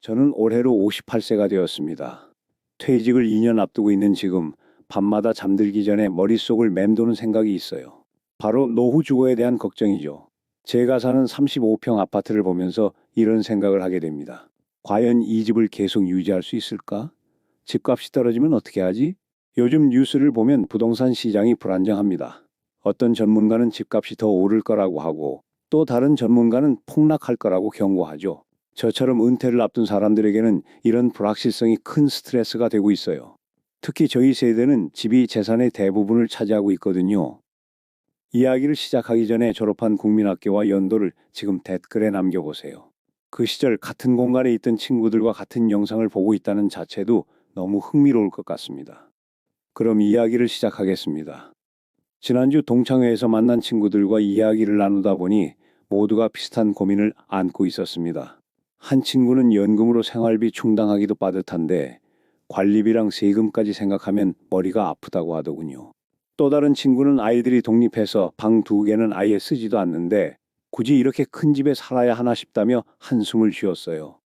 저는 올해로 58세가 되었습니다. 퇴직을 2년 앞두고 있는 지금 밤마다 잠들기 전에 머릿속을 맴도는 생각이 있어요. 바로 노후 주거에 대한 걱정이죠. 제가 사는 35평 아파트를 보면서 이런 생각을 하게 됩니다. 과연 이 집을 계속 유지할 수 있을까? 집값이 떨어지면 어떻게 하지? 요즘 뉴스를 보면 부동산 시장이 불안정합니다. 어떤 전문가는 집값이 더 오를 거라고 하고 또 다른 전문가는 폭락할 거라고 경고하죠. 저처럼 은퇴를 앞둔 사람들에게는 이런 불확실성이 큰 스트레스가 되고 있어요. 특히 저희 세대는 집이 재산의 대부분을 차지하고 있거든요. 이야기를 시작하기 전에 졸업한 국민학교와 연도를 지금 댓글에 남겨보세요. 그 시절 같은 공간에 있던 친구들과 같은 영상을 보고 있다는 자체도 너무 흥미로울 것 같습니다. 그럼 이야기를 시작하겠습니다. 지난주 동창회에서 만난 친구들과 이야기를 나누다 보니 모두가 비슷한 고민을 안고 있었습니다. 한 친구는 연금으로 생활비 충당하기도 빠듯한데 관리비랑 세금까지 생각하면 머리가 아프다고 하더군요. 또 다른 친구는 아이들이 독립해서 방 2개는 아예 쓰지도 않는데 굳이 이렇게 큰 집에 살아야 하나 싶다며 한숨을 쉬었어요.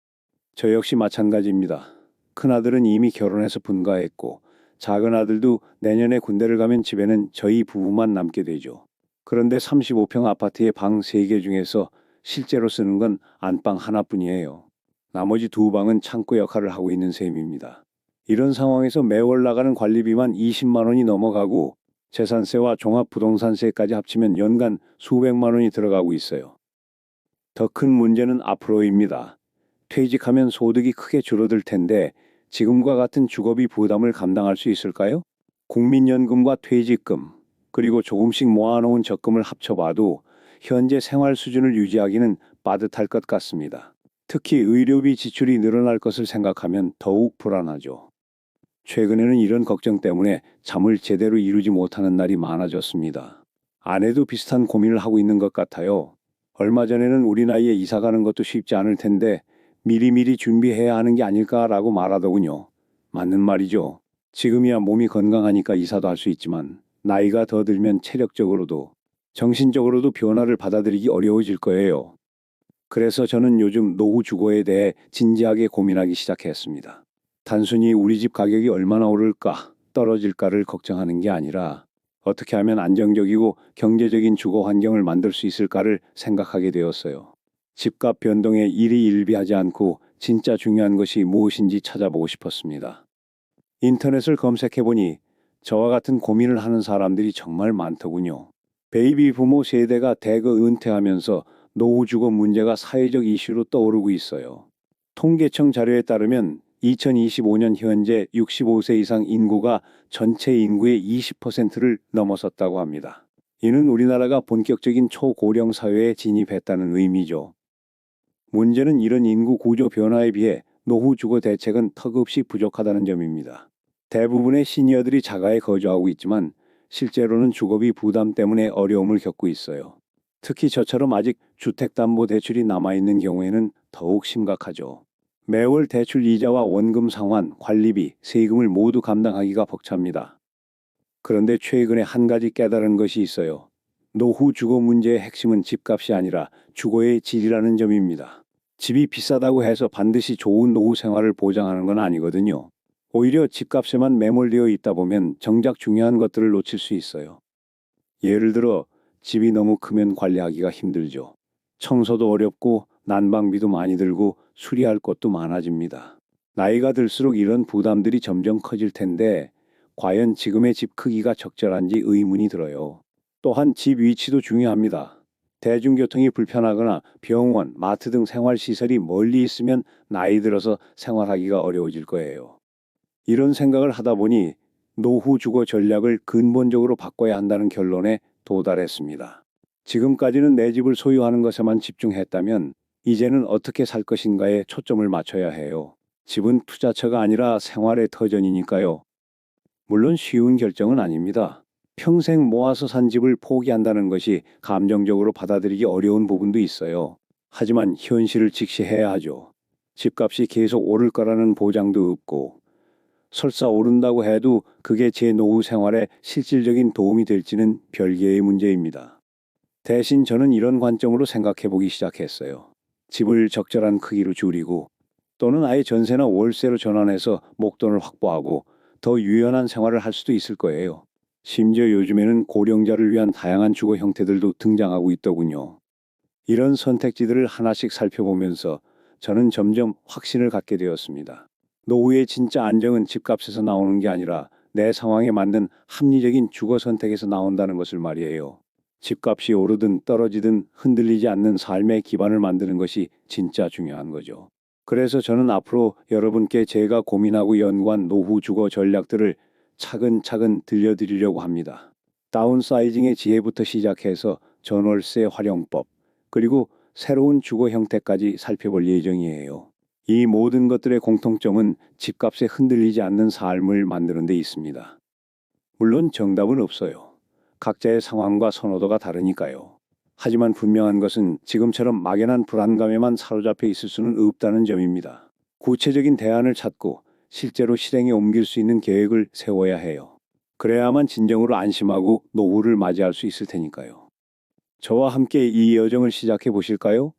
저 역시 마찬가지입니다. 큰아들은 이미 결혼해서 분가했고 작은 아들도 내년에 군대를 가면 집에는 저희 부부만 남게 되죠. 그런데 35평 아파트의 방 3개 중에서 실제로 쓰는 건 안방 하나뿐이에요. 나머지 2방은 창고 역할을 하고 있는 셈입니다. 이런 상황에서 매월 나가는 관리비만 20만 원이 넘어가고 재산세와 종합부동산세까지 합치면 연간 수백만 원이 들어가고 있어요. 더 큰 문제는 앞으로입니다. 퇴직하면 소득이 크게 줄어들 텐데 지금과 같은 주거비 부담을 감당할 수 있을까요? 국민연금과 퇴직금, 그리고 조금씩 모아놓은 적금을 합쳐봐도 현재 생활 수준을 유지하기는 빠듯할 것 같습니다. 특히 의료비 지출이 늘어날 것을 생각하면 더욱 불안하죠. 최근에는 이런 걱정 때문에 잠을 제대로 이루지 못하는 날이 많아졌습니다. 아내도 비슷한 고민을 하고 있는 것 같아요. 얼마 전에는 우리 나이에 이사 가는 것도 쉽지 않을 텐데 미리미리 준비해야 하는 게 아닐까라고 말하더군요. 맞는 말이죠. 지금이야 몸이 건강하니까 이사도 할 수 있지만 나이가 더 들면 체력적으로도 정신적으로도 변화를 받아들이기 어려워질 거예요. 그래서 저는 요즘 노후 주거에 대해 진지하게 고민하기 시작했습니다. 단순히 우리 집 가격이 얼마나 오를까, 떨어질까를 걱정하는 게 아니라 어떻게 하면 안정적이고 경제적인 주거 환경을 만들 수 있을까를 생각하게 되었어요. 집값 변동에 일희일비하지 않고 진짜 중요한 것이 무엇인지 찾아보고 싶었습니다. 인터넷을 검색해보니 저와 같은 고민을 하는 사람들이 정말 많더군요. 베이비 부모 세대가 대거 은퇴하면서 노후 주거 문제가 사회적 이슈로 떠오르고 있어요. 통계청 자료에 따르면 2025년 현재 65세 이상 인구가 전체 인구의 20%를 넘어섰다고 합니다. 이는 우리나라가 본격적인 초고령 사회에 진입했다는 의미죠. 문제는 이런 인구 구조 변화에 비해 노후 주거 대책은 턱없이 부족하다는 점입니다. 대부분의 시니어들이 자가에 거주하고 있지만 실제로는 주거비 부담 때문에 어려움을 겪고 있어요. 특히 저처럼 아직 주택담보대출이 남아있는 경우에는 더욱 심각하죠. 매월 대출 이자와 원금 상환, 관리비, 세금을 모두 감당하기가 벅찹니다. 그런데 최근에 한 가지 깨달은 것이 있어요. 노후 주거 문제의 핵심은 집값이 아니라 주거의 질이라는 점입니다. 집이 비싸다고 해서 반드시 좋은 노후 생활을 보장하는 건 아니거든요. 오히려 집값에만 매몰되어 있다 보면 정작 중요한 것들을 놓칠 수 있어요. 예를 들어 집이 너무 크면 관리하기가 힘들죠. 청소도 어렵고 난방비도 많이 들고 수리할 것도 많아집니다. 나이가 들수록 이런 부담들이 점점 커질 텐데 과연 지금의 집 크기가 적절한지 의문이 들어요. 또한 집 위치도 중요합니다. 대중교통이 불편하거나 병원, 마트 등 생활시설이 멀리 있으면 나이 들어서 생활하기가 어려워질 거예요. 이런 생각을 하다 보니 노후 주거 전략을 근본적으로 바꿔야 한다는 결론에 도달했습니다. 지금까지는 내 집을 소유하는 것에만 집중했다면 이제는 어떻게 살 것인가에 초점을 맞춰야 해요. 집은 투자처가 아니라 생활의 터전이니까요. 물론 쉬운 결정은 아닙니다. 평생 모아서 산 집을 포기한다는 것이 감정적으로 받아들이기 어려운 부분도 있어요. 하지만 현실을 직시해야 하죠. 집값이 계속 오를 거라는 보장도 없고 설사 오른다고 해도 그게 제 노후 생활에 실질적인 도움이 될지는 별개의 문제입니다. 대신 저는 이런 관점으로 생각해 보기 시작했어요. 집을 적절한 크기로 줄이고 또는 아예 전세나 월세로 전환해서 목돈을 확보하고 더 유연한 생활을 할 수도 있을 거예요. 심지어 요즘에는 고령자를 위한 다양한 주거 형태들도 등장하고 있더군요. 이런 선택지들을 하나씩 살펴보면서 저는 점점 확신을 갖게 되었습니다. 노후의 진짜 안정은 집값에서 나오는 게 아니라 내 상황에 맞는 합리적인 주거 선택에서 나온다는 것을 말이에요. 집값이 오르든 떨어지든 흔들리지 않는 삶의 기반을 만드는 것이 진짜 중요한 거죠. 그래서 저는 앞으로 여러분께 제가 고민하고 연구한 노후 주거 전략들을 차근차근 들려드리려고 합니다. 다운사이징의 지혜부터 시작해서 전월세 활용법, 그리고 새로운 주거 형태까지 살펴볼 예정이에요. 이 모든 것들의 공통점은 집값에 흔들리지 않는 삶을 만드는 데 있습니다. 물론 정답은 없어요. 각자의 상황과 선호도가 다르니까요. 하지만 분명한 것은 지금처럼 막연한 불안감에만 사로잡혀 있을 수는 없다는 점입니다. 구체적인 대안을 찾고 실제로 실행에 옮길 수 있는 계획을 세워야 해요. 그래야만 진정으로 안심하고 노후를 맞이할 수 있을 테니까요. 저와 함께 이 여정을 시작해 보실까요?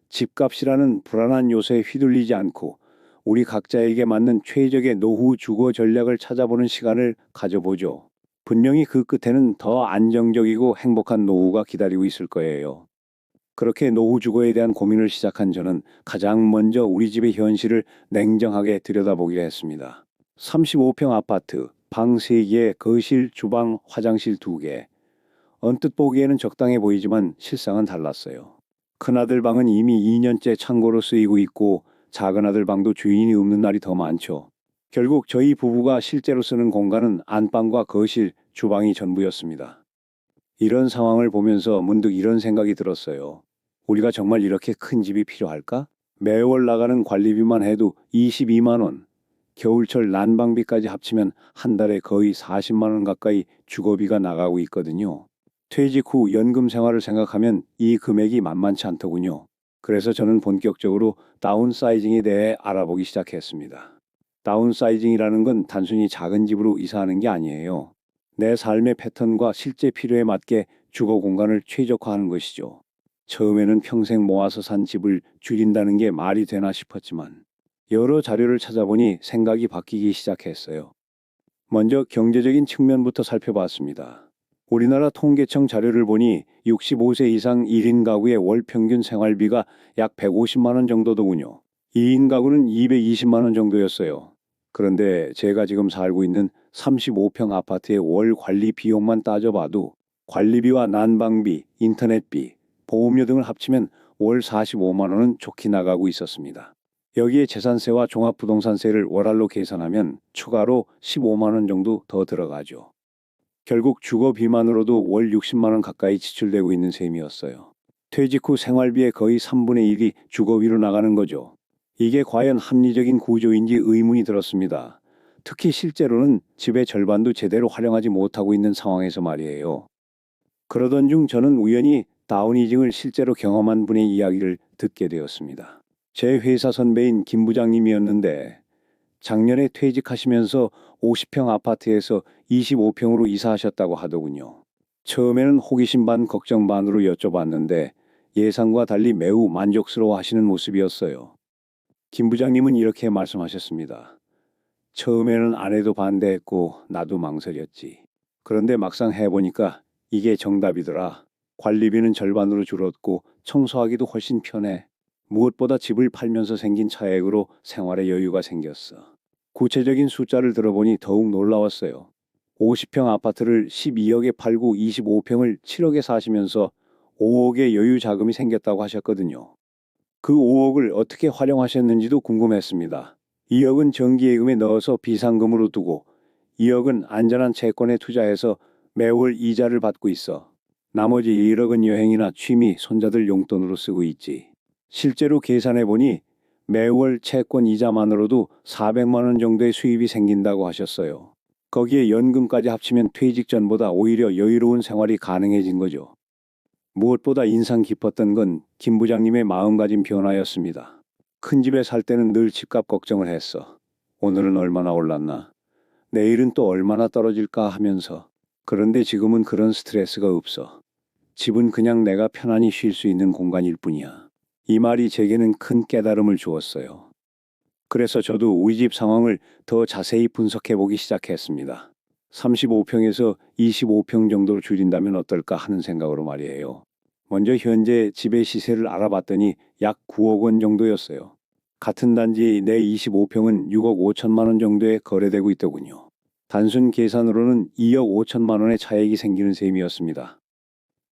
집값이라는 불안한 요소에 휘둘리지 않고 우리 각자에게 맞는 최적의 노후 주거 전략을 찾아보는 시간을 가져보죠. 분명히 그 끝에는 더 안정적이고 행복한 노후가 기다리고 있을 거예요. 그렇게 노후 주거에 대한 고민을 시작한 저는 가장 먼저 우리 집의 현실을 냉정하게 들여다보기로 했습니다. 35평 아파트, 방 3개, 거실, 주방, 화장실 2개. 언뜻 보기에는 적당해 보이지만 실상은 달랐어요. 큰아들 방은 이미 2년째 창고로 쓰이고 있고 작은아들 방도 주인이 없는 날이 더 많죠. 결국 저희 부부가 실제로 쓰는 공간은 안방과 거실, 주방이 전부였습니다. 이런 상황을 보면서 문득 이런 생각이 들었어요. 우리가 정말 이렇게 큰 집이 필요할까? 매월 나가는 관리비만 해도 22만 원, 겨울철 난방비까지 합치면 한 달에 거의 40만 원 가까이 주거비가 나가고 있거든요. 퇴직 후 연금 생활을 생각하면 이 금액이 만만치 않더군요. 그래서 저는 본격적으로 다운사이징에 대해 알아보기 시작했습니다. 다운사이징이라는 건 단순히 작은 집으로 이사하는 게 아니에요. 내 삶의 패턴과 실제 필요에 맞게 주거 공간을 최적화하는 것이죠. 처음에는 평생 모아서 산 집을 줄인다는 게 말이 되나 싶었지만 여러 자료를 찾아보니 생각이 바뀌기 시작했어요. 먼저 경제적인 측면부터 살펴봤습니다. 우리나라 통계청 자료를 보니 65세 이상 1인 가구의 월 평균 생활비가 약 150만 원 정도더군요. 2인 가구는 220만 원 정도였어요. 그런데 제가 지금 살고 있는 35평 아파트의 월 관리 비용만 따져봐도 관리비와 난방비, 인터넷비, 보험료 등을 합치면 월 45만 원은 좋게 나가고 있었습니다. 여기에 재산세와 종합부동산세를 월할로 계산하면 추가로 15만 원 정도 더 들어가죠. 결국 주거비만으로도 월 60만 원 가까이 지출되고 있는 셈이었어요. 퇴직 후 생활비의 거의 3분의 1이 주거비로 나가는 거죠. 이게 과연 합리적인 구조인지 의문이 들었습니다. 특히 실제로는 집의 절반도 제대로 활용하지 못하고 있는 상황에서 말이에요. 그러던 중 저는 우연히 다운이징을 실제로 경험한 분의 이야기를 듣게 되었습니다. 제 회사 선배인 김 부장님이었는데 작년에 퇴직하시면서 50평 아파트에서 25평으로 이사하셨다고 하더군요. 처음에는 호기심 반 걱정 반으로 여쭤봤는데 예상과 달리 매우 만족스러워 하시는 모습이었어요. 김 부장님은 이렇게 말씀하셨습니다. 처음에는 아내도 반대했고 나도 망설였지. 그런데 막상 해보니까 이게 정답이더라. 관리비는 절반으로 줄었고 청소하기도 훨씬 편해. 무엇보다 집을 팔면서 생긴 차액으로 생활에 여유가 생겼어. 구체적인 숫자를 들어보니 더욱 놀라웠어요. 50평 아파트를 12억에 팔고 25평을 7억에 사시면서 5억의 여유 자금이 생겼다고 하셨거든요. 그 5억을 어떻게 활용하셨는지도 궁금했습니다. 2억은 정기예금에 넣어서 비상금으로 두고 2억은 안전한 채권에 투자해서 매월 이자를 받고 있어. 나머지 1억은 여행이나 취미, 손자들 용돈으로 쓰고 있지. 실제로 계산해보니 매월 채권 이자만으로도 400만 원 정도의 수입이 생긴다고 하셨어요. 거기에 연금까지 합치면 퇴직 전보다 오히려 여유로운 생활이 가능해진 거죠. 무엇보다 인상 깊었던 건 김 부장님의 마음가짐 변화였습니다. 큰 집에 살 때는 늘 집값 걱정을 했어. 오늘은 얼마나 올랐나? 내일은 또 얼마나 떨어질까 하면서. 그런데 지금은 그런 스트레스가 없어. 집은 그냥 내가 편안히 쉴 수 있는 공간일 뿐이야. 이 말이 제게는 큰 깨달음을 주었어요. 그래서 저도 우리 집 상황을 더 자세히 분석해 보기 시작했습니다. 35평에서 25평 정도로 줄인다면 어떨까 하는 생각으로 말이에요. 먼저 현재 집의 시세를 알아봤더니 약 9억 원 정도였어요. 같은 단지 내 25평은 6억 5천만 원 정도에 거래되고 있더군요. 단순 계산으로는 2억 5천만 원의 차익이 생기는 셈이었습니다.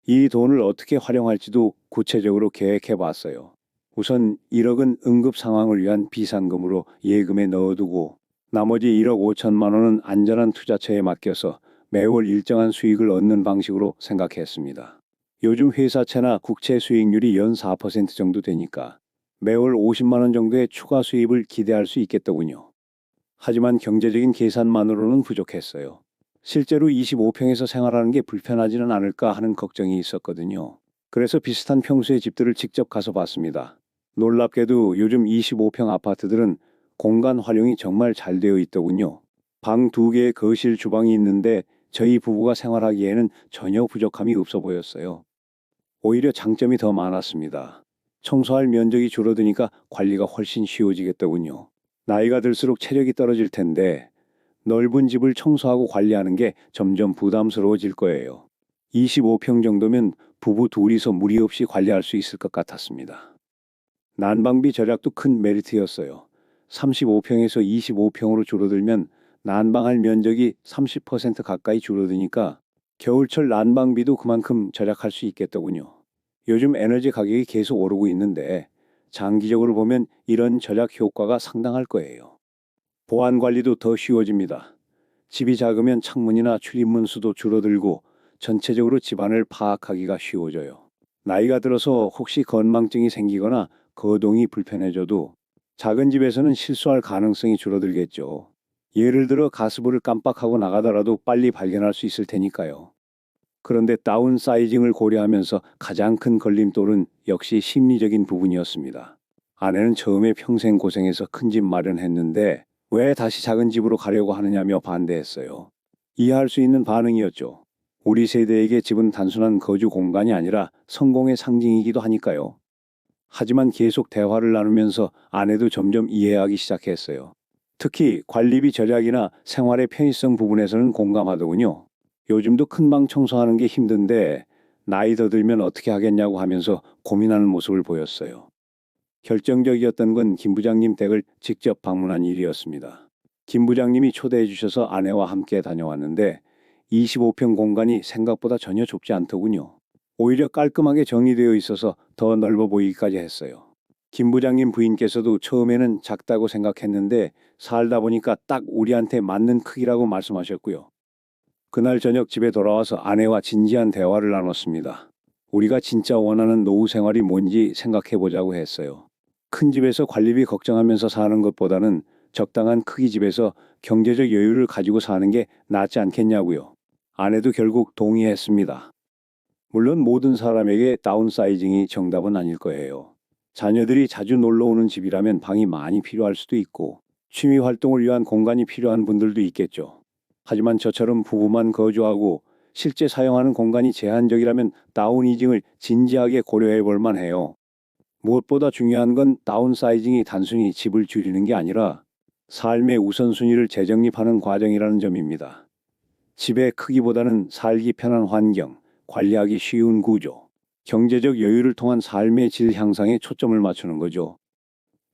이 돈을 어떻게 활용할지도 구체적으로 계획해 봤어요. 우선 1억은 응급 상황을 위한 비상금으로 예금에 넣어두고 나머지 1억 5천만 원은 안전한 투자처에 맡겨서 매월 일정한 수익을 얻는 방식으로 생각했습니다. 요즘 회사채나 국채 수익률이 연 4% 정도 되니까 매월 50만 원 정도의 추가 수입을 기대할 수 있겠더군요. 하지만 경제적인 계산만으로는 부족했어요. 실제로 25평에서 생활하는 게 불편하지는 않을까 하는 걱정이 있었거든요. 그래서 비슷한 평수의 집들을 직접 가서 봤습니다. 놀랍게도 요즘 25평 아파트들은 공간 활용이 정말 잘 되어 있더군요. 방 2개의 거실, 주방이 있는데 저희 부부가 생활하기에는 전혀 부족함이 없어 보였어요. 오히려 장점이 더 많았습니다. 청소할 면적이 줄어드니까 관리가 훨씬 쉬워지겠더군요. 나이가 들수록 체력이 떨어질 텐데 넓은 집을 청소하고 관리하는 게 점점 부담스러워질 거예요. 25평 정도면 부부 둘이서 무리 없이 관리할 수 있을 것 같았습니다. 난방비 절약도 큰 메리트였어요. 35평에서 25평으로 줄어들면 난방할 면적이 30% 가까이 줄어드니까 겨울철 난방비도 그만큼 절약할 수 있겠더군요. 요즘 에너지 가격이 계속 오르고 있는데 장기적으로 보면 이런 절약 효과가 상당할 거예요. 보안 관리도 더 쉬워집니다. 집이 작으면 창문이나 출입문 수도 줄어들고 전체적으로 집안을 파악하기가 쉬워져요. 나이가 들어서 혹시 건망증이 생기거나 거동이 불편해져도 작은 집에서는 실수할 가능성이 줄어들겠죠. 예를 들어 가스불을 깜빡하고 나가더라도 빨리 발견할 수 있을 테니까요. 그런데 다운사이징을 고려하면서 가장 큰 걸림돌은 역시 심리적인 부분이었습니다. 아내는 처음에 평생 고생해서 큰 집 마련했는데 왜 다시 작은 집으로 가려고 하느냐며 반대했어요. 이해할 수 있는 반응이었죠. 우리 세대에게 집은 단순한 거주 공간이 아니라 성공의 상징이기도 하니까요. 하지만 계속 대화를 나누면서 아내도 점점 이해하기 시작했어요. 특히 관리비 절약이나 생활의 편의성 부분에서는 공감하더군요. 요즘도 큰 방 청소하는 게 힘든데 나이 더 들면 어떻게 하겠냐고 하면서 고민하는 모습을 보였어요. 결정적이었던 건 김 부장님 댁을 직접 방문한 일이었습니다. 김 부장님이 초대해 주셔서 아내와 함께 다녀왔는데 25평 공간이 생각보다 전혀 좁지 않더군요. 오히려 깔끔하게 정리되어 있어서 더 넓어 보이기까지 했어요. 김 부장님 부인께서도 처음에는 작다고 생각했는데 살다 보니까 딱 우리한테 맞는 크기라고 말씀하셨고요. 그날 저녁 집에 돌아와서 아내와 진지한 대화를 나눴습니다. 우리가 진짜 원하는 노후 생활이 뭔지 생각해 보자고 했어요. 큰 집에서 관리비 걱정하면서 사는 것보다는 적당한 크기 집에서 경제적 여유를 가지고 사는 게 낫지 않겠냐고요. 아내도 결국 동의했습니다. 물론 모든 사람에게 다운사이징이 정답은 아닐 거예요. 자녀들이 자주 놀러 오는 집이라면 방이 많이 필요할 수도 있고 취미 활동을 위한 공간이 필요한 분들도 있겠죠. 하지만 저처럼 부부만 거주하고 실제 사용하는 공간이 제한적이라면 다운이징을 진지하게 고려해 볼 만해요. 무엇보다 중요한 건 다운사이징이 단순히 집을 줄이는 게 아니라 삶의 우선순위를 재정립하는 과정이라는 점입니다. 집의 크기보다는 살기 편한 환경, 관리하기 쉬운 구조, 경제적 여유를 통한 삶의 질 향상에 초점을 맞추는 거죠.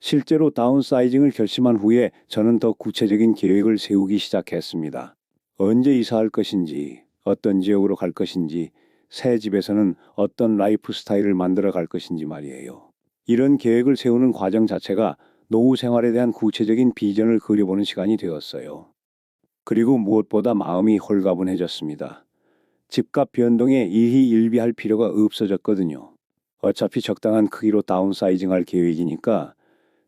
실제로 다운사이징을 결심한 후에 저는 더 구체적인 계획을 세우기 시작했습니다. 언제 이사할 것인지, 어떤 지역으로 갈 것인지, 새 집에서는 어떤 라이프 스타일을 만들어 갈 것인지 말이에요. 이런 계획을 세우는 과정 자체가 노후 생활에 대한 구체적인 비전을 그려보는 시간이 되었어요. 그리고 무엇보다 마음이 홀가분해졌습니다. 집값 변동에 일희일비할 필요가 없어졌거든요. 어차피 적당한 크기로 다운사이징할 계획이니까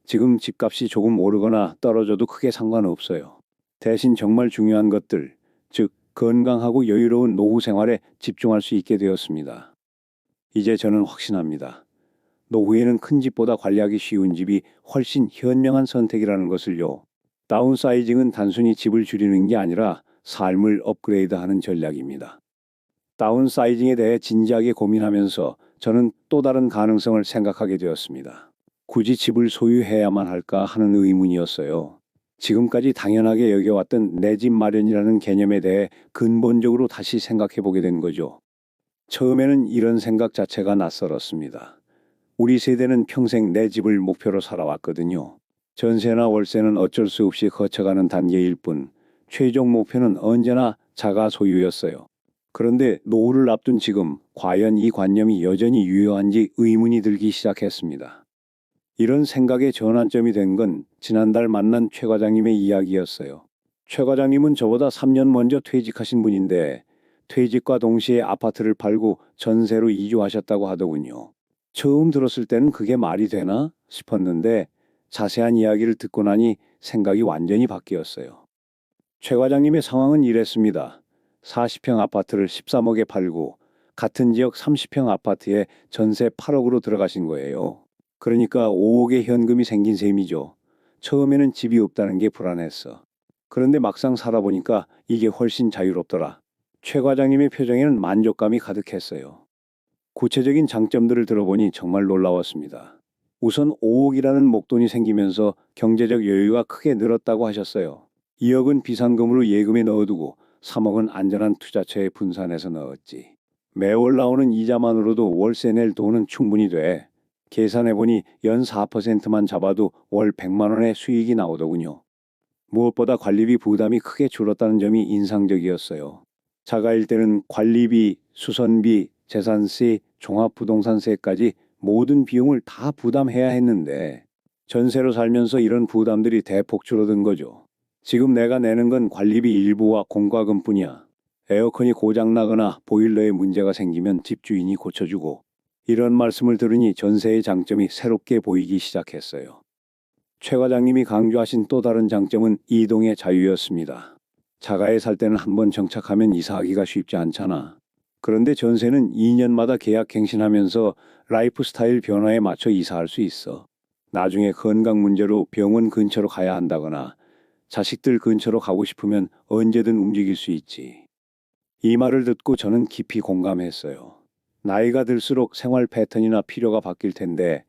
지금 집값이 조금 오르거나 떨어져도 크게 상관없어요. 대신 정말 중요한 것들, 즉 건강하고 여유로운 노후 생활에 집중할 수 있게 되었습니다. 이제 저는 확신합니다. 노후에는 큰 집보다 관리하기 쉬운 집이 훨씬 현명한 선택이라는 것을요. 다운사이징은 단순히 집을 줄이는 게 아니라 삶을 업그레이드하는 전략입니다. 다운사이징에 대해 진지하게 고민하면서 저는 또 다른 가능성을 생각하게 되었습니다. 굳이 집을 소유해야만 할까 하는 의문이었어요. 지금까지 당연하게 여겨왔던 내 집 마련이라는 개념에 대해 근본적으로 다시 생각해 보게 된 거죠. 처음에는 이런 생각 자체가 낯설었습니다. 우리 세대는 평생 내 집을 목표로 살아왔거든요. 전세나 월세는 어쩔 수 없이 거쳐가는 단계일 뿐, 최종 목표는 언제나 자가 소유였어요. 그런데 노후를 앞둔 지금, 과연 이 관념이 여전히 유효한지 의문이 들기 시작했습니다. 이런 생각의 전환점이 된 건 지난달 만난 최 과장님의 이야기였어요. 최 과장님은 저보다 3년 먼저 퇴직하신 분인데 퇴직과 동시에 아파트를 팔고 전세로 이주하셨다고 하더군요. 처음 들었을 때는 그게 말이 되나 싶었는데 자세한 이야기를 듣고 나니 생각이 완전히 바뀌었어요. 최 과장님의 상황은 이랬습니다. 40평 아파트를 13억에 팔고 같은 지역 30평 아파트에 전세 8억으로 들어가신 거예요. 그러니까 5억의 현금이 생긴 셈이죠. 처음에는 집이 없다는 게 불안했어. 그런데 막상 살아보니까 이게 훨씬 자유롭더라. 최 과장님의 표정에는 만족감이 가득했어요. 구체적인 장점들을 들어보니 정말 놀라웠습니다. 우선 5억이라는 목돈이 생기면서 경제적 여유가 크게 늘었다고 하셨어요. 2억은 비상금으로 예금에 넣어두고 3억은 안전한 투자처에 분산해서 넣었지. 매월 나오는 이자만으로도 월세 낼 돈은 충분히 돼. 계산해보니 연 4%만 잡아도 월 100만 원의 수익이 나오더군요. 무엇보다 관리비 부담이 크게 줄었다는 점이 인상적이었어요. 자가일 때는 관리비, 수선비, 재산세, 종합부동산세까지 모든 비용을 다 부담해야 했는데 전세로 살면서 이런 부담들이 대폭 줄어든 거죠. 지금 내가 내는 건 관리비 일부와 공과금뿐이야. 에어컨이 고장나거나 보일러에 문제가 생기면 집주인이 고쳐주고 이런 말씀을 들으니 전세의 장점이 새롭게 보이기 시작했어요. 최 과장님이 강조하신 또 다른 장점은 이동의 자유였습니다. 자가에 살 때는 한번 정착하면 이사하기가 쉽지 않잖아. 그런데 전세는 2년마다 계약 갱신하면서 라이프 스타일 변화에 맞춰 이사할 수 있어. 나중에 건강 문제로 병원 근처로 가야 한다거나 자식들 근처로 가고 싶으면 언제든 움직일 수 있지. 이 말을 듣고 저는 깊이 공감했어요. 나이가 들수록 생활 패턴이나 필요가 바뀔 텐데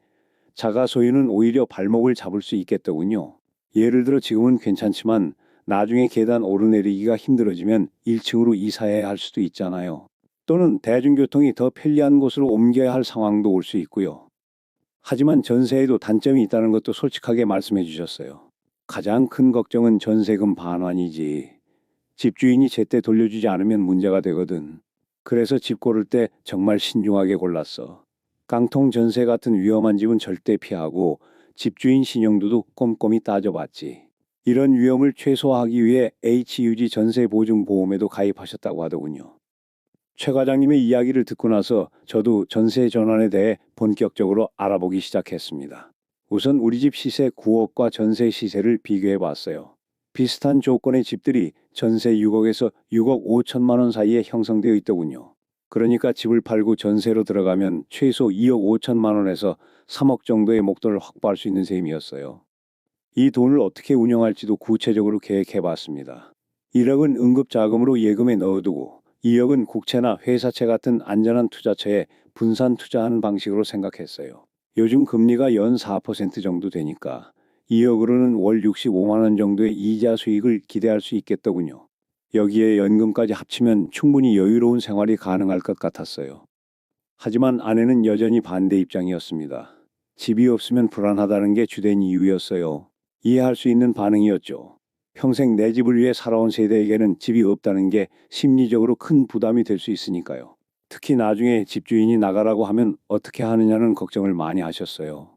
자가 소유는 오히려 발목을 잡을 수 있겠더군요. 예를 들어 지금은 괜찮지만 나중에 계단 오르내리기가 힘들어지면 1층으로 이사해야 할 수도 있잖아요. 또는 대중교통이 더 편리한 곳으로 옮겨야 할 상황도 올 수 있고요. 하지만 전세에도 단점이 있다는 것도 솔직하게 말씀해 주셨어요. 가장 큰 걱정은 전세금 반환이지. 집주인이 제때 돌려주지 않으면 문제가 되거든. 그래서 집 고를 때 정말 신중하게 골랐어. 깡통 전세 같은 위험한 집은 절대 피하고 집주인 신용도도 꼼꼼히 따져봤지. 이런 위험을 최소화하기 위해 HUG 전세 보증 보험에도 가입하셨다고 하더군요. 최 과장님의 이야기를 듣고 나서 저도 전세 전환에 대해 본격적으로 알아보기 시작했습니다. 우선 우리 집 시세 9억과 전세 시세를 비교해 봤어요. 비슷한 조건의 집들이 전세 6억에서 6억 5천만 원 사이에 형성되어 있더군요. 그러니까 집을 팔고 전세로 들어가면 최소 2억 5천만 원에서 3억 정도의 목돈을 확보할 수 있는 셈이었어요. 이 돈을 어떻게 운영할지도 구체적으로 계획해 봤습니다. 1억은 응급자금으로 예금에 넣어두고 2억은 국채나 회사채 같은 안전한 투자처에 분산 투자하는 방식으로 생각했어요. 요즘 금리가 연 4% 정도 되니까 2억으로는 월 65만 원 정도의 이자 수익을 기대할 수 있겠더군요. 여기에 연금까지 합치면 충분히 여유로운 생활이 가능할 것 같았어요. 하지만 아내는 여전히 반대 입장이었습니다. 집이 없으면 불안하다는 게 주된 이유였어요. 이해할 수 있는 반응이었죠. 평생 내 집을 위해 살아온 세대에게는 집이 없다는 게 심리적으로 큰 부담이 될 수 있으니까요. 특히 나중에 집주인이 나가라고 하면 어떻게 하느냐는 걱정을 많이 하셨어요.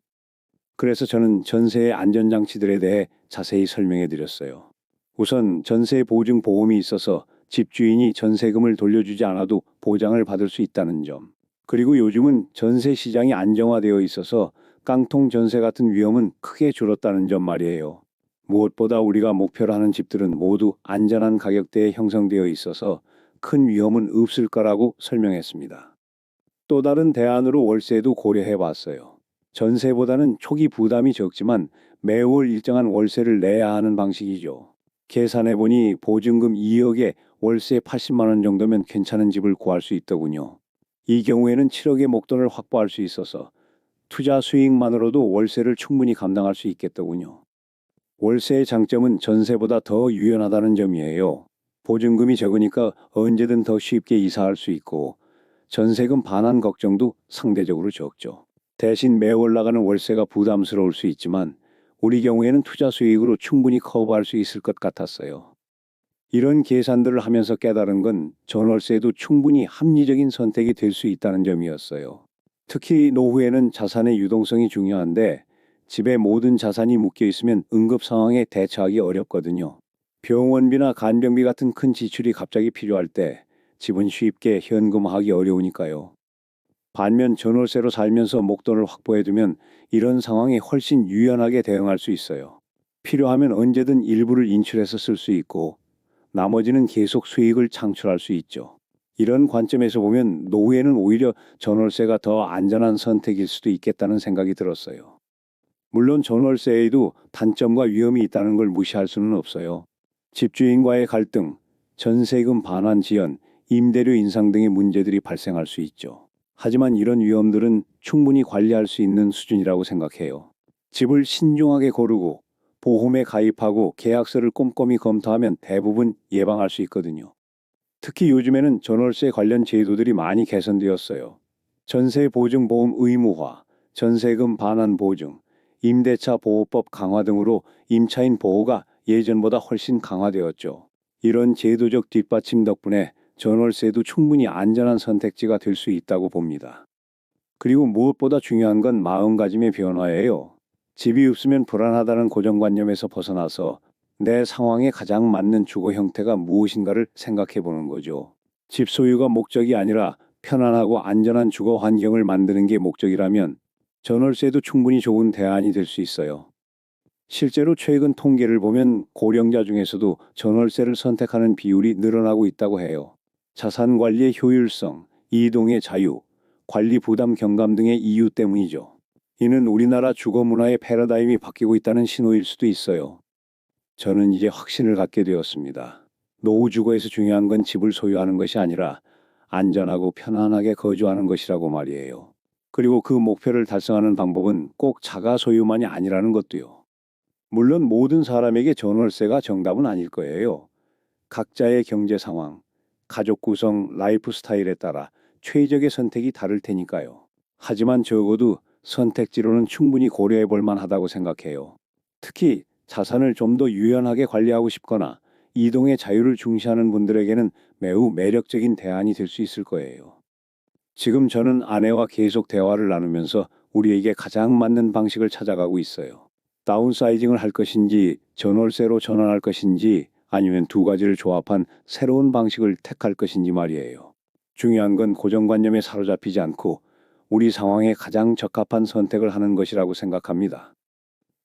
그래서 저는 전세의 안전장치들에 대해 자세히 설명해 드렸어요. 우선 전세 보증 보험이 있어서 집주인이 전세금을 돌려주지 않아도 보장을 받을 수 있다는 점. 그리고 요즘은 전세 시장이 안정화되어 있어서 깡통 전세 같은 위험은 크게 줄었다는 점 말이에요. 무엇보다 우리가 목표로 하는 집들은 모두 안전한 가격대에 형성되어 있어서 큰 위험은 없을 거라고 설명했습니다. 또 다른 대안으로 월세도 고려해 봤어요. 전세보다는 초기 부담이 적지만 매월 일정한 월세를 내야 하는 방식이죠. 계산해 보니 보증금 2억에 월세 80만 원 정도면 괜찮은 집을 구할 수 있더군요. 이 경우에는 7억의 목돈을 확보할 수 있어서 투자 수익만으로도 월세를 충분히 감당할 수 있겠더군요. 월세의 장점은 전세보다 더 유연하다는 점이에요. 보증금이 적으니까 언제든 더 쉽게 이사할 수 있고 전세금 반환 걱정도 상대적으로 적죠. 대신 매월 올라가는 월세가 부담스러울 수 있지만 우리 경우에는 투자 수익으로 충분히 커버할 수 있을 것 같았어요. 이런 계산들을 하면서 깨달은 건 전월세도 충분히 합리적인 선택이 될 수 있다는 점이었어요. 특히 노후에는 자산의 유동성이 중요한데 집에 모든 자산이 묶여 있으면 응급 상황에 대처하기 어렵거든요. 병원비나 간병비 같은 큰 지출이 갑자기 필요할 때 집은 쉽게 현금화하기 어려우니까요. 반면 전월세로 살면서 목돈을 확보해두면 이런 상황에 훨씬 유연하게 대응할 수 있어요. 필요하면 언제든 일부를 인출해서 쓸 수 있고 나머지는 계속 수익을 창출할 수 있죠. 이런 관점에서 보면 노후에는 오히려 전월세가 더 안전한 선택일 수도 있겠다는 생각이 들었어요. 물론 전월세에도 단점과 위험이 있다는 걸 무시할 수는 없어요. 집주인과의 갈등, 전세금 반환 지연, 임대료 인상 등의 문제들이 발생할 수 있죠. 하지만 이런 위험들은 충분히 관리할 수 있는 수준이라고 생각해요. 집을 신중하게 고르고 보험에 가입하고 계약서를 꼼꼼히 검토하면 대부분 예방할 수 있거든요. 특히 요즘에는 전월세 관련 제도들이 많이 개선되었어요. 전세 보증 보험 의무화, 전세금 반환 보증, 임대차 보호법 강화 등으로 임차인 보호가 예전보다 훨씬 강화되었죠. 이런 제도적 뒷받침 덕분에 전월세도 충분히 안전한 선택지가 될 수 있다고 봅니다. 그리고 무엇보다 중요한 건 마음가짐의 변화예요. 집이 없으면 불안하다는 고정관념에서 벗어나서 내 상황에 가장 맞는 주거 형태가 무엇인가를 생각해 보는 거죠. 집 소유가 목적이 아니라 편안하고 안전한 주거 환경을 만드는 게 목적이라면 전월세도 충분히 좋은 대안이 될 수 있어요. 실제로 최근 통계를 보면 고령자 중에서도 전월세를 선택하는 비율이 늘어나고 있다고 해요. 자산 관리의 효율성, 이동의 자유, 관리 부담 경감 등의 이유 때문이죠. 이는 우리나라 주거 문화의 패러다임이 바뀌고 있다는 신호일 수도 있어요. 저는 이제 확신을 갖게 되었습니다. 노후 주거에서 중요한 건 집을 소유하는 것이 아니라 안전하고 편안하게 거주하는 것이라고 말이에요. 그리고 그 목표를 달성하는 방법은 꼭 자가 소유만이 아니라는 것도요. 물론 모든 사람에게 전월세가 정답은 아닐 거예요. 각자의 경제 상황, 가족 구성, 라이프 스타일에 따라 최적의 선택이 다를 테니까요. 하지만 적어도 선택지로는 충분히 고려해 볼 만하다고 생각해요. 특히 자산을 좀 더 유연하게 관리하고 싶거나 이동의 자유를 중시하는 분들에게는 매우 매력적인 대안이 될 수 있을 거예요. 지금 저는 아내와 계속 대화를 나누면서 우리에게 가장 맞는 방식을 찾아가고 있어요. 다운사이징을 할 것인지 전월세로 전환할 것인지 아니면 두 가지를 조합한 새로운 방식을 택할 것인지 말이에요. 중요한 건 고정관념에 사로잡히지 않고 우리 상황에 가장 적합한 선택을 하는 것이라고 생각합니다.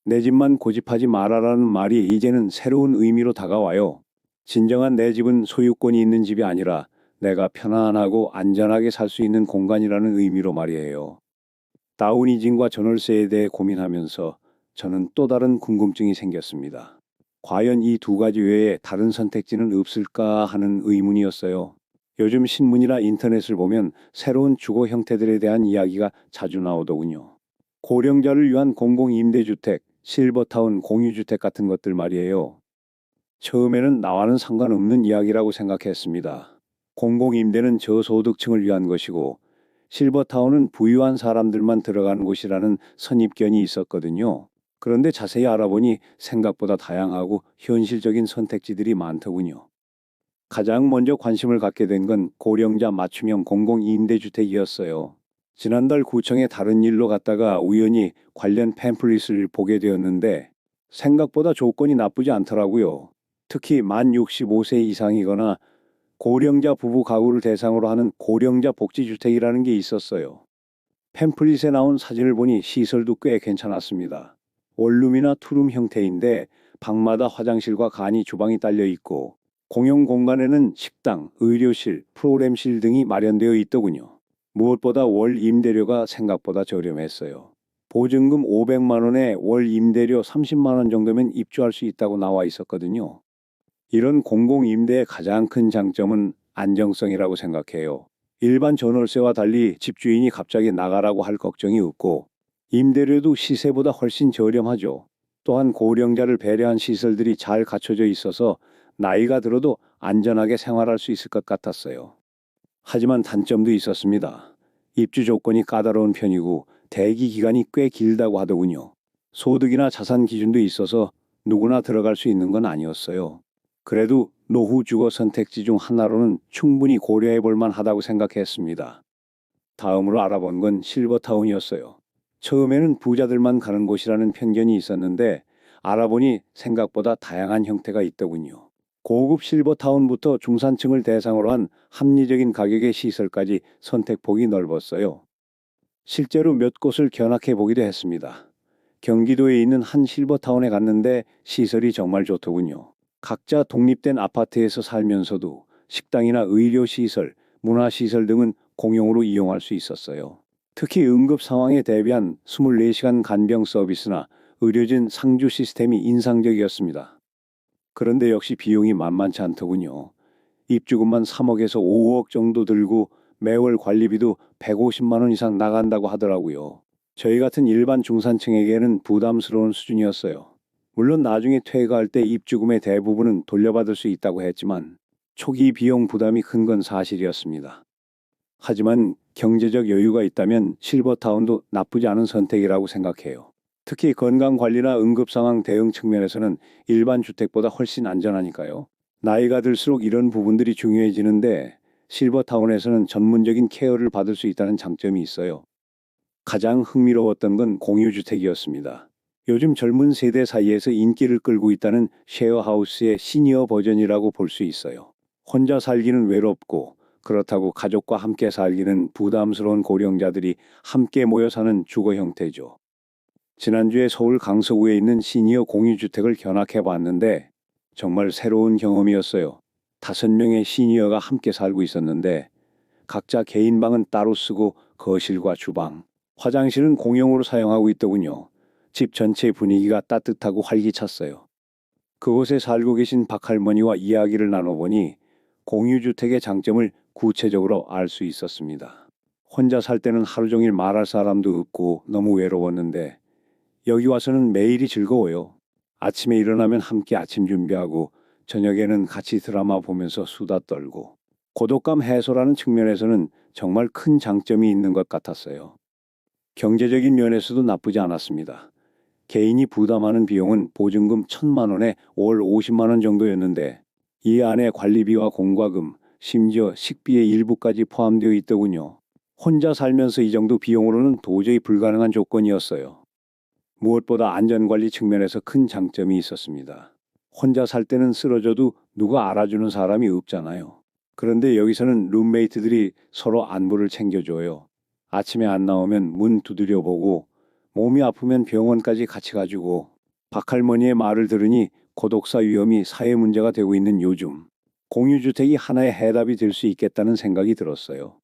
내 집만 고집하지 말아라는 말이 이제는 새로운 의미로 다가와요. 진정한 내 집은 소유권이 있는 집이 아니라 내가 편안하고 안전하게 살 수 있는 공간이라는 의미로 말이에요. 다운이징과 전월세에 대해 고민하면서 저는 또 다른 궁금증이 생겼습니다. 과연 이 두 가지 외에 다른 선택지는 없을까 하는 의문이었어요. 요즘 신문이나 인터넷을 보면 새로운 주거 형태들에 대한 이야기가 자주 나오더군요. 고령자를 위한 공공임대주택, 실버타운 공유주택 같은 것들 말이에요. 처음에는 나와는 상관없는 이야기라고 생각했습니다. 공공임대는 저소득층을 위한 것이고 실버타운은 부유한 사람들만 들어가는 곳이라는 선입견이 있었거든요. 그런데 자세히 알아보니 생각보다 다양하고 현실적인 선택지들이 많더군요. 가장 먼저 관심을 갖게 된 건 고령자 맞춤형 공공임대주택이었어요. 지난달 구청에 다른 일로 갔다가 우연히 관련 팸플릿을 보게 되었는데 생각보다 조건이 나쁘지 않더라고요. 특히 만 65세 이상이거나 고령자 부부 가구를 대상으로 하는 고령자 복지주택이라는 게 있었어요. 팸플릿에 나온 사진을 보니 시설도 꽤 괜찮았습니다. 원룸이나 투룸 형태인데 방마다 화장실과 간이 주방이 딸려 있고 공용 공간에는 식당, 의료실, 프로그램실 등이 마련되어 있더군요. 무엇보다 월 임대료가 생각보다 저렴했어요. 보증금 500만 원에 월 임대료 30만 원 정도면 입주할 수 있다고 나와 있었거든요. 이런 공공임대의 가장 큰 장점은 안정성이라고 생각해요. 일반 전월세와 달리 집주인이 갑자기 나가라고 할 걱정이 없고 임대료도 시세보다 훨씬 저렴하죠. 또한 고령자를 배려한 시설들이 잘 갖춰져 있어서 나이가 들어도 안전하게 생활할 수 있을 것 같았어요. 하지만 단점도 있었습니다. 입주 조건이 까다로운 편이고 대기 기간이 꽤 길다고 하더군요. 소득이나 자산 기준도 있어서 누구나 들어갈 수 있는 건 아니었어요. 그래도 노후 주거 선택지 중 하나로는 충분히 고려해 볼 만하다고 생각했습니다. 다음으로 알아본 건 실버타운이었어요. 처음에는 부자들만 가는 곳이라는 편견이 있었는데 알아보니 생각보다 다양한 형태가 있더군요. 고급 실버타운부터 중산층을 대상으로 한 합리적인 가격의 시설까지 선택폭이 넓었어요. 실제로 몇 곳을 견학해 보기도 했습니다. 경기도에 있는 한 실버타운에 갔는데 시설이 정말 좋더군요. 각자 독립된 아파트에서 살면서도 식당이나 의료시설, 문화시설 등은 공용으로 이용할 수 있었어요. 특히 응급 상황에 대비한 24시간 간병 서비스나 의료진 상주 시스템이 인상적이었습니다. 그런데 역시 비용이 만만치 않더군요. 입주금만 3억에서 5억 정도 들고 매월 관리비도 150만 원 이상 나간다고 하더라고요. 저희 같은 일반 중산층에게는 부담스러운 수준이었어요. 물론 나중에 퇴가할 때 입주금의 대부분은 돌려받을 수 있다고 했지만 초기 비용 부담이 큰 건 사실이었습니다. 하지만 경제적 여유가 있다면 실버타운도 나쁘지 않은 선택이라고 생각해요. 특히 건강관리나 응급상황 대응 측면에서는 일반 주택보다 훨씬 안전하니까요. 나이가 들수록 이런 부분들이 중요해지는데 실버타운에서는 전문적인 케어를 받을 수 있다는 장점이 있어요. 가장 흥미로웠던 건 공유주택이었습니다. 요즘 젊은 세대 사이에서 인기를 끌고 있다는 쉐어하우스의 시니어 버전이라고 볼 수 있어요. 혼자 살기는 외롭고 그렇다고 가족과 함께 살기는 부담스러운 고령자들이 함께 모여 사는 주거 형태죠. 지난주에 서울 강서구에 있는 시니어 공유주택을 견학해 봤는데 정말 새로운 경험이었어요. 5명의 시니어가 함께 살고 있었는데 각자 개인 방은 따로 쓰고 거실과 주방, 화장실은 공용으로 사용하고 있더군요. 집 전체 분위기가 따뜻하고 활기찼어요. 그곳에 살고 계신 박할머니와 이야기를 나눠보니 공유주택의 장점을 구체적으로 알 수 있었습니다. 혼자 살 때는 하루 종일 말할 사람도 없고 너무 외로웠는데 여기 와서는 매일이 즐거워요. 아침에 일어나면 함께 아침 준비하고 저녁에는 같이 드라마 보면서 수다 떨고 고독감 해소라는 측면에서는 정말 큰 장점이 있는 것 같았어요. 경제적인 면에서도 나쁘지 않았습니다. 개인이 부담하는 비용은 보증금 1,000만 원에 월 50만 원 정도였는데 이 안에 관리비와 공과금, 심지어 식비의 일부까지 포함되어 있더군요. 혼자 살면서 이 정도 비용으로는 도저히 불가능한 조건이었어요. 무엇보다 안전관리 측면에서 큰 장점이 있었습니다. 혼자 살 때는 쓰러져도 누가 알아주는 사람이 없잖아요. 그런데 여기서는 룸메이트들이 서로 안부를 챙겨줘요. 아침에 안 나오면 문 두드려 보고 몸이 아프면 병원까지 같이 가지고 박할머니의 말을 들으니 고독사 위험이 사회 문제가 되고 있는 요즘 공유주택이 하나의 해답이 될 수 있겠다는 생각이 들었어요.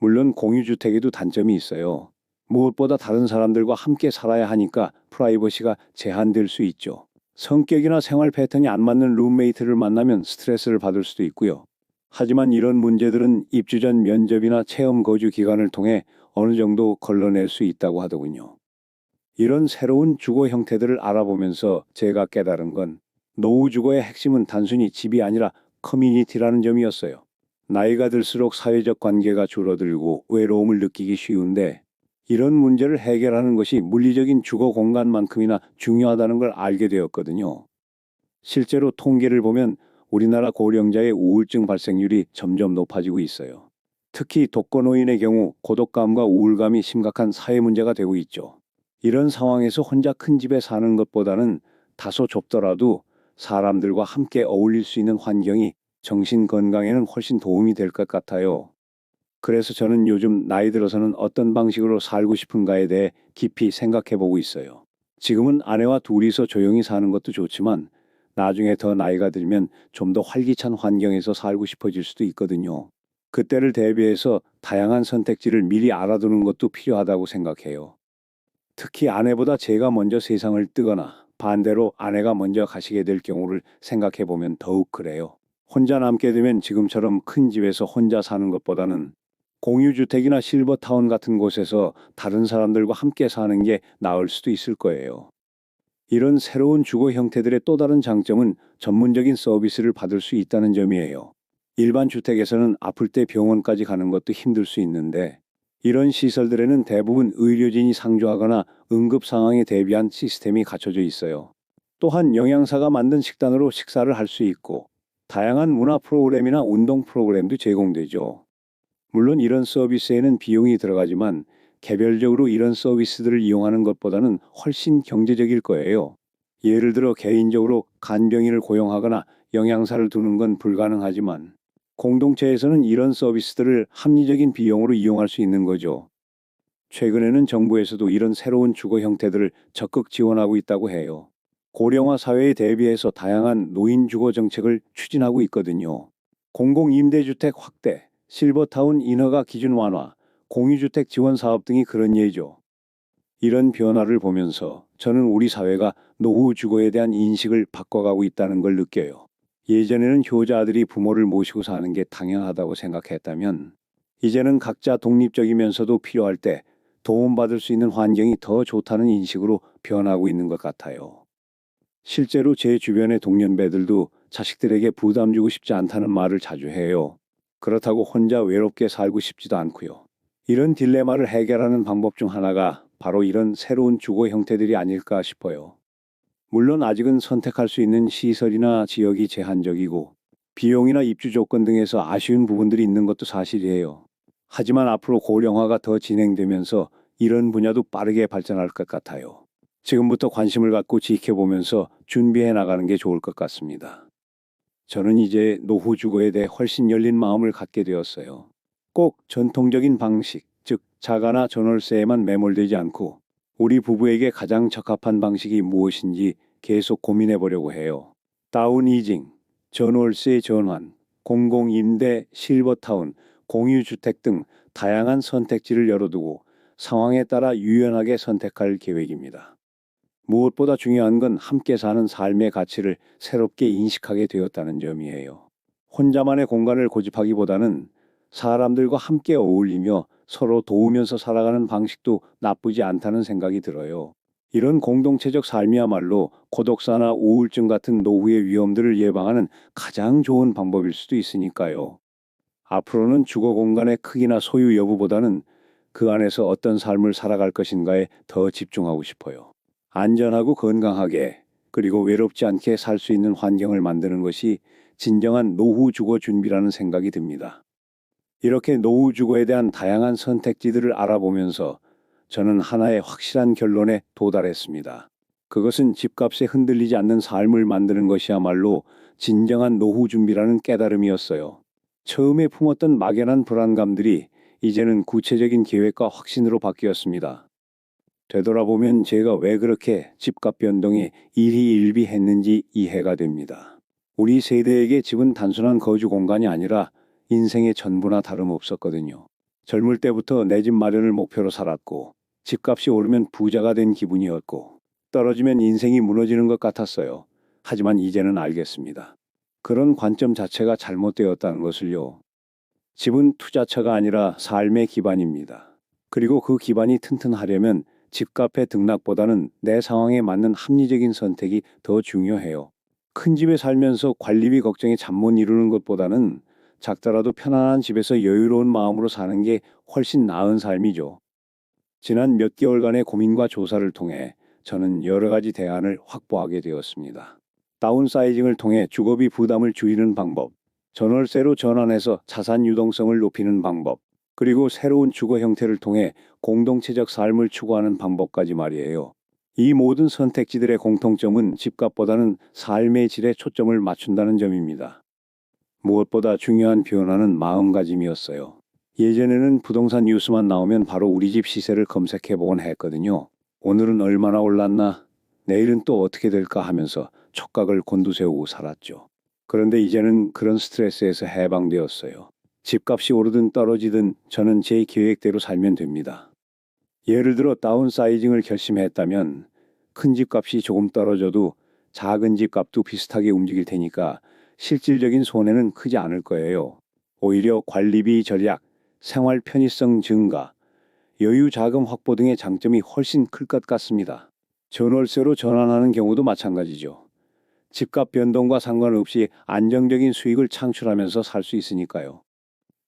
물론 공유주택에도 단점이 있어요. 무엇보다 다른 사람들과 함께 살아야 하니까 프라이버시가 제한될 수 있죠. 성격이나 생활 패턴이 안 맞는 룸메이트를 만나면 스트레스를 받을 수도 있고요. 하지만 이런 문제들은 입주 전 면접이나 체험 거주 기간을 통해 어느 정도 걸러낼 수 있다고 하더군요. 이런 새로운 주거 형태들을 알아보면서 제가 깨달은 건 노후 주거의 핵심은 단순히 집이 아니라 커뮤니티라는 점이었어요. 나이가 들수록 사회적 관계가 줄어들고 외로움을 느끼기 쉬운데 이런 문제를 해결하는 것이 물리적인 주거 공간만큼이나 중요하다는 걸 알게 되었거든요. 실제로 통계를 보면 우리나라 고령자의 우울증 발생률이 점점 높아지고 있어요. 특히 독거노인의 경우 고독감과 우울감이 심각한 사회 문제가 되고 있죠. 이런 상황에서 혼자 큰 집에 사는 것보다는 다소 좁더라도 사람들과 함께 어울릴 수 있는 환경이 정신 건강에는 훨씬 도움이 될 것 같아요. 그래서 저는 요즘 나이 들어서는 어떤 방식으로 살고 싶은가에 대해 깊이 생각해 보고 있어요. 지금은 아내와 둘이서 조용히 사는 것도 좋지만 나중에 더 나이가 들면 좀 더 활기찬 환경에서 살고 싶어질 수도 있거든요. 그때를 대비해서 다양한 선택지를 미리 알아두는 것도 필요하다고 생각해요. 특히 아내보다 제가 먼저 세상을 뜨거나 반대로 아내가 먼저 가시게 될 경우를 생각해 보면 더욱 그래요. 혼자 남게 되면 지금처럼 큰 집에서 혼자 사는 것보다는 공유주택이나 실버타운 같은 곳에서 다른 사람들과 함께 사는 게 나을 수도 있을 거예요. 이런 새로운 주거 형태들의 또 다른 장점은 전문적인 서비스를 받을 수 있다는 점이에요. 일반 주택에서는 아플 때 병원까지 가는 것도 힘들 수 있는데 이런 시설들에는 대부분 의료진이 상주하거나 응급 상황에 대비한 시스템이 갖춰져 있어요. 또한 영양사가 만든 식단으로 식사를 할 수 있고 다양한 문화 프로그램이나 운동 프로그램도 제공되죠. 물론 이런 서비스에는 비용이 들어가지만 개별적으로 이런 서비스들을 이용하는 것보다는 훨씬 경제적일 거예요. 예를 들어 개인적으로 간병인을 고용하거나 영양사를 두는 건 불가능하지만 공동체에서는 이런 서비스들을 합리적인 비용으로 이용할 수 있는 거죠. 최근에는 정부에서도 이런 새로운 주거 형태들을 적극 지원하고 있다고 해요. 고령화 사회에 대비해서 다양한 노인 주거 정책을 추진하고 있거든요. 공공임대주택 확대, 실버타운 인허가 기준 완화, 공유주택 지원 사업 등이 그런 예죠. 이런 변화를 보면서 저는 우리 사회가 노후 주거에 대한 인식을 바꿔가고 있다는 걸 느껴요. 예전에는 효자들이 부모를 모시고 사는 게 당연하다고 생각했다면 이제는 각자 독립적이면서도 필요할 때 도움받을 수 있는 환경이 더 좋다는 인식으로 변하고 있는 것 같아요. 실제로 제 주변의 동년배들도 자식들에게 부담 주고 싶지 않다는 말을 자주 해요. 그렇다고 혼자 외롭게 살고 싶지도 않고요. 이런 딜레마를 해결하는 방법 중 하나가 바로 이런 새로운 주거 형태들이 아닐까 싶어요. 물론 아직은 선택할 수 있는 시설이나 지역이 제한적이고 비용이나 입주 조건 등에서 아쉬운 부분들이 있는 것도 사실이에요. 하지만 앞으로 고령화가 더 진행되면서 이런 분야도 빠르게 발전할 것 같아요. 지금부터 관심을 갖고 지켜보면서 준비해 나가는 게 좋을 것 같습니다. 저는 이제 노후 주거에 대해 훨씬 열린 마음을 갖게 되었어요. 꼭 전통적인 방식, 즉 자가나 전월세에만 매몰되지 않고 우리 부부에게 가장 적합한 방식이 무엇인지 계속 고민해 보려고 해요. 다운이징, 전월세 전환, 공공임대, 실버타운, 공유주택 등 다양한 선택지를 열어두고 상황에 따라 유연하게 선택할 계획입니다. 무엇보다 중요한 건 함께 사는 삶의 가치를 새롭게 인식하게 되었다는 점이에요. 혼자만의 공간을 고집하기보다는 사람들과 함께 어울리며 서로 도우면서 살아가는 방식도 나쁘지 않다는 생각이 들어요. 이런 공동체적 삶이야말로 고독사나 우울증 같은 노후의 위험들을 예방하는 가장 좋은 방법일 수도 있으니까요. 앞으로는 주거 공간의 크기나 소유 여부보다는 그 안에서 어떤 삶을 살아갈 것인가에 더 집중하고 싶어요. 안전하고 건강하게 그리고 외롭지 않게 살 수 있는 환경을 만드는 것이 진정한 노후 주거 준비라는 생각이 듭니다. 이렇게 노후 주거에 대한 다양한 선택지들을 알아보면서 저는 하나의 확실한 결론에 도달했습니다. 그것은 집값에 흔들리지 않는 삶을 만드는 것이야말로 진정한 노후 준비라는 깨달음이었어요. 처음에 품었던 막연한 불안감들이 이제는 구체적인 계획과 확신으로 바뀌었습니다. 되돌아보면 제가 왜 그렇게 집값 변동에 일희일비했는지 이해가 됩니다. 우리 세대에게 집은 단순한 거주 공간이 아니라 인생의 전부나 다름없었거든요. 젊을 때부터 내 집 마련을 목표로 살았고 집값이 오르면 부자가 된 기분이었고 떨어지면 인생이 무너지는 것 같았어요. 하지만 이제는 알겠습니다. 그런 관점 자체가 잘못되었다는 것을요. 집은 투자처가 아니라 삶의 기반입니다. 그리고 그 기반이 튼튼하려면 집값의 등락보다는 내 상황에 맞는 합리적인 선택이 더 중요해요. 큰 집에 살면서 관리비 걱정에 잠 못 이루는 것보다는 작더라도 편안한 집에서 여유로운 마음으로 사는 게 훨씬 나은 삶이죠. 지난 몇 개월간의 고민과 조사를 통해 저는 여러 가지 대안을 확보하게 되었습니다. 다운사이징을 통해 주거비 부담을 줄이는 방법, 전월세로 전환해서 자산 유동성을 높이는 방법, 그리고 새로운 주거 형태를 통해 공동체적 삶을 추구하는 방법까지 말이에요. 이 모든 선택지들의 공통점은 집값보다는 삶의 질에 초점을 맞춘다는 점입니다. 무엇보다 중요한 변화는 마음가짐이었어요. 예전에는 부동산 뉴스만 나오면 바로 우리 집 시세를 검색해보곤 했거든요. 오늘은 얼마나 올랐나? 내일은 또 어떻게 될까 하면서 촉각을 곤두세우고 살았죠. 그런데 이제는 그런 스트레스에서 해방되었어요. 집값이 오르든 떨어지든 저는 제 계획대로 살면 됩니다. 예를 들어 다운사이징을 결심했다면 큰 집값이 조금 떨어져도 작은 집값도 비슷하게 움직일 테니까 실질적인 손해는 크지 않을 거예요. 오히려 관리비 절약, 생활 편의성 증가, 여유 자금 확보 등의 장점이 훨씬 클 것 같습니다. 전월세로 전환하는 경우도 마찬가지죠. 집값 변동과 상관없이 안정적인 수익을 창출하면서 살 수 있으니까요.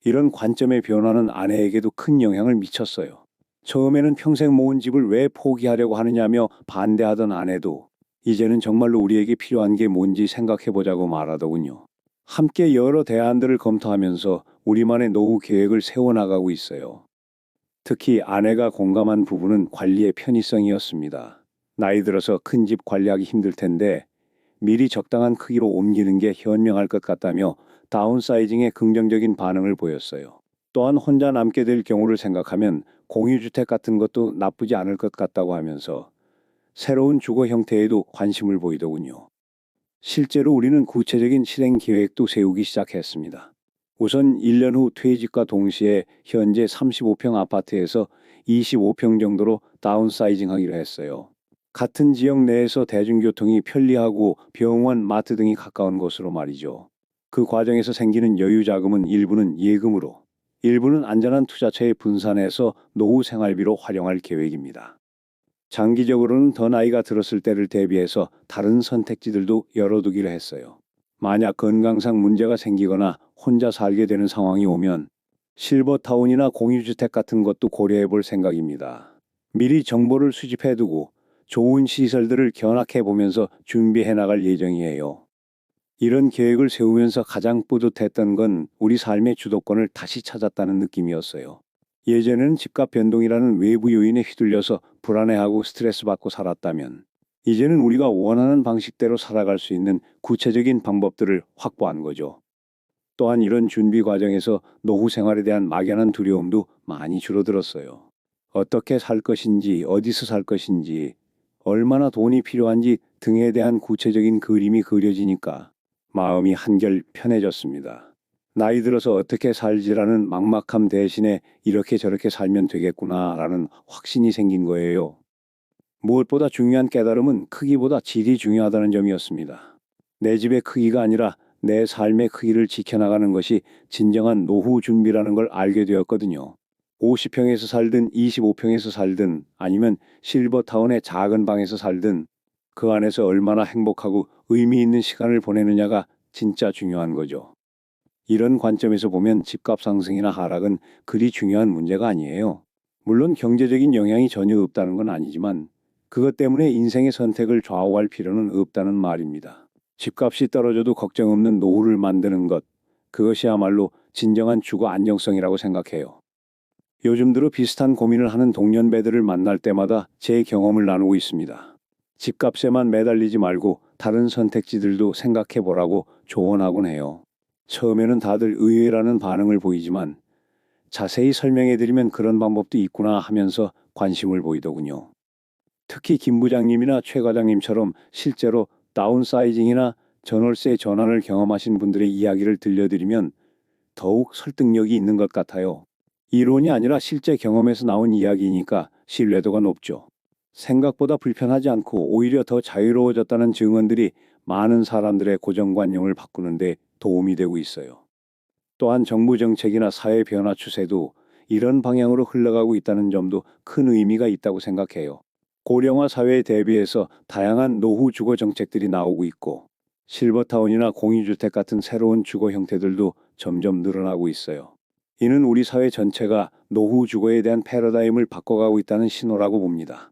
이런 관점의 변화는 아내에게도 큰 영향을 미쳤어요. 처음에는 평생 모은 집을 왜 포기하려고 하느냐며 반대하던 아내도 이제는 정말로 우리에게 필요한 게 뭔지 생각해보자고 말하더군요. 함께 여러 대안들을 검토하면서 우리만의 노후 계획을 세워나가고 있어요. 특히 아내가 공감한 부분은 관리의 편의성이었습니다. 나이 들어서 큰 집 관리하기 힘들 텐데 미리 적당한 크기로 옮기는 게 현명할 것 같다며 다운사이징에 긍정적인 반응을 보였어요. 또한 혼자 남게 될 경우를 생각하면 공유주택 같은 것도 나쁘지 않을 것 같다고 하면서 새로운 주거 형태에도 관심을 보이더군요. 실제로 우리는 구체적인 실행 계획도 세우기 시작했습니다. 우선 1년 후 퇴직과 동시에 현재 35평 아파트에서 25평 정도로 다운사이징하기로 했어요. 같은 지역 내에서 대중교통이 편리하고 병원, 마트 등이 가까운 곳으로 말이죠. 그 과정에서 생기는 여유 자금은 일부는 예금으로, 일부는 안전한 투자처에 분산해서 노후 생활비로 활용할 계획입니다. 장기적으로는 더 나이가 들었을 때를 대비해서 다른 선택지들도 열어두기로 했어요. 만약 건강상 문제가 생기거나 혼자 살게 되는 상황이 오면 실버타운이나 공유주택 같은 것도 고려해 볼 생각입니다. 미리 정보를 수집해두고 좋은 시설들을 견학해 보면서 준비해 나갈 예정이에요. 이런 계획을 세우면서 가장 뿌듯했던 건 우리 삶의 주도권을 다시 찾았다는 느낌이었어요. 예전에는 집값 변동이라는 외부 요인에 휘둘려서 불안해하고 스트레스 받고 살았다면 이제는 우리가 원하는 방식대로 살아갈 수 있는 구체적인 방법들을 확보한 거죠. 또한 이런 준비 과정에서 노후 생활에 대한 막연한 두려움도 많이 줄어들었어요. 어떻게 살 것인지, 어디서 살 것인지, 얼마나 돈이 필요한지 등에 대한 구체적인 그림이 그려지니까 마음이 한결 편해졌습니다. 나이 들어서 어떻게 살지라는 막막함 대신에 이렇게 저렇게 살면 되겠구나라는 확신이 생긴 거예요. 무엇보다 중요한 깨달음은 크기보다 질이 중요하다는 점이었습니다. 내 집의 크기가 아니라 내 삶의 크기를 지켜나가는 것이 진정한 노후 준비라는 걸 알게 되었거든요. 50평에서 살든 25평에서 살든 아니면 실버타운의 작은 방에서 살든 그 안에서 얼마나 행복하고 의미 있는 시간을 보내느냐가 진짜 중요한 거죠. 이런 관점에서 보면 집값 상승이나 하락은 그리 중요한 문제가 아니에요. 물론 경제적인 영향이 전혀 없다는 건 아니지만 그것 때문에 인생의 선택을 좌우할 필요는 없다는 말입니다. 집값이 떨어져도 걱정 없는 노후를 만드는 것, 그것이야말로 진정한 주거 안정성이라고 생각해요. 요즘 들어 비슷한 고민을 하는 동년배들을 만날 때마다 제 경험을 나누고 있습니다. 집값에만 매달리지 말고 다른 선택지들도 생각해 보라고 조언하곤 해요. 처음에는 다들 의외라는 반응을 보이지만 자세히 설명해 드리면 그런 방법도 있구나 하면서 관심을 보이더군요. 특히 김 부장님이나 최 과장님처럼 실제로 다운사이징이나 전월세 전환을 경험하신 분들의 이야기를 들려드리면 더욱 설득력이 있는 것 같아요. 이론이 아니라 실제 경험에서 나온 이야기니까 신뢰도가 높죠. 생각보다 불편하지 않고 오히려 더 자유로워졌다는 증언들이 많은 사람들의 고정관념을 바꾸는데 도움이 되고 있어요. 또한 정부 정책이나 사회 변화 추세도 이런 방향으로 흘러가고 있다는 점도 큰 의미가 있다고 생각해요. 고령화 사회에 대비해서 다양한 노후 주거 정책들이 나오고 있고 실버타운이나 공유주택 같은 새로운 주거 형태들도 점점 늘어나고 있어요. 이는 우리 사회 전체가 노후 주거에 대한 패러다임을 바꿔가고 있다는 신호라고 봅니다.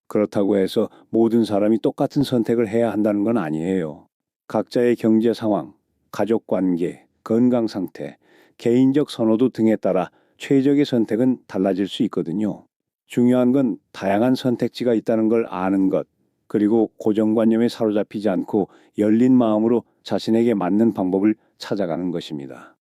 그렇다고 해서 모든 사람이 똑같은 선택을 해야 한다는 건 아니에요. 각자의 경제 상황, 가족 관계, 건강 상태, 개인적 선호도 등에 따라 최적의 선택은 달라질 수 있거든요. 중요한 건 다양한 선택지가 있다는 걸 아는 것, 그리고 고정관념에 사로잡히지 않고 열린 마음으로 자신에게 맞는 방법을 찾아가는 것입니다.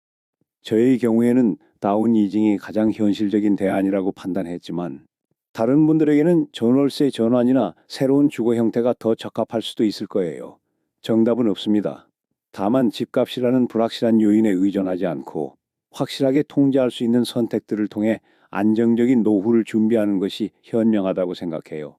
저의 경우에는 다운 이징이 가장 현실적인 대안이라고 판단했지만 다른 분들에게는 전월세 전환이나 새로운 주거 형태가 더 적합할 수도 있을 거예요. 정답은 없습니다. 다만 집값이라는 불확실한 요인에 의존하지 않고 확실하게 통제할 수 있는 선택들을 통해 안정적인 노후를 준비하는 것이 현명하다고 생각해요.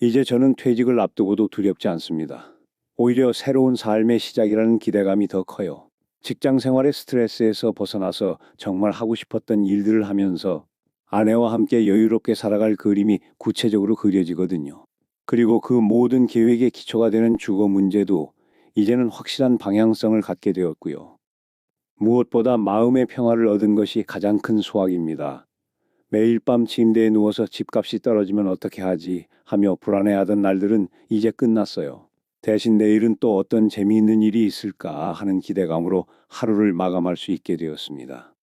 이제 저는 퇴직을 앞두고도 두렵지 않습니다. 오히려 새로운 삶의 시작이라는 기대감이 더 커요. 직장 생활의 스트레스에서 벗어나서 정말 하고 싶었던 일들을 하면서 아내와 함께 여유롭게 살아갈 그림이 구체적으로 그려지거든요. 그리고 그 모든 계획의 기초가 되는 주거 문제도 이제는 확실한 방향성을 갖게 되었고요. 무엇보다 마음의 평화를 얻은 것이 가장 큰 수확입니다. 매일 밤 침대에 누워서 집값이 떨어지면 어떻게 하지 하며 불안해하던 날들은 이제 끝났어요. 대신 내일은 또 어떤 재미있는 일이 있을까 하는 기대감으로 하루를 마감할 수 있게 되었습니다.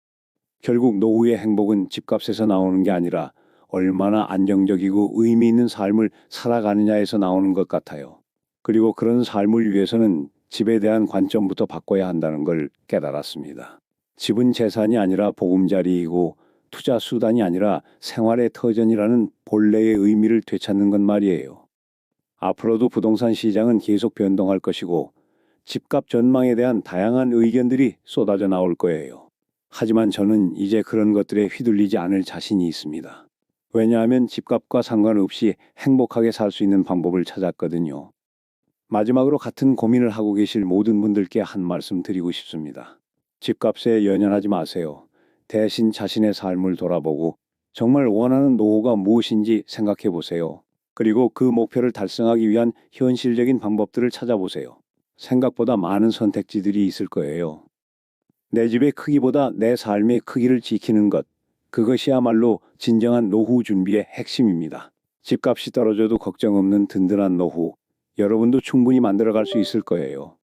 결국 노후의 행복은 집값에서 나오는 게 아니라 얼마나 안정적이고 의미 있는 삶을 살아가느냐에서 나오는 것 같아요. 그리고 그런 삶을 위해서는 집에 대한 관점부터 바꿔야 한다는 걸 깨달았습니다. 집은 재산이 아니라 보금자리이고 투자 수단이 아니라 생활의 터전이라는 본래의 의미를 되찾는 것 말이에요. 앞으로도 부동산 시장은 계속 변동할 것이고 집값 전망에 대한 다양한 의견들이 쏟아져 나올 거예요. 하지만 저는 이제 그런 것들에 휘둘리지 않을 자신이 있습니다. 왜냐하면 집값과 상관없이 행복하게 살 수 있는 방법을 찾았거든요. 마지막으로 같은 고민을 하고 계실 모든 분들께 한 말씀 드리고 싶습니다. 집값에 연연하지 마세요. 대신 자신의 삶을 돌아보고 정말 원하는 노후가 무엇인지 생각해 보세요. 그리고 그 목표를 달성하기 위한 현실적인 방법들을 찾아보세요. 생각보다 많은 선택지들이 있을 거예요. 내 집의 크기보다 내 삶의 크기를 지키는 것, 그것이야말로 진정한 노후 준비의 핵심입니다. 집값이 떨어져도 걱정 없는 든든한 노후, 여러분도 충분히 만들어갈 수 있을 거예요.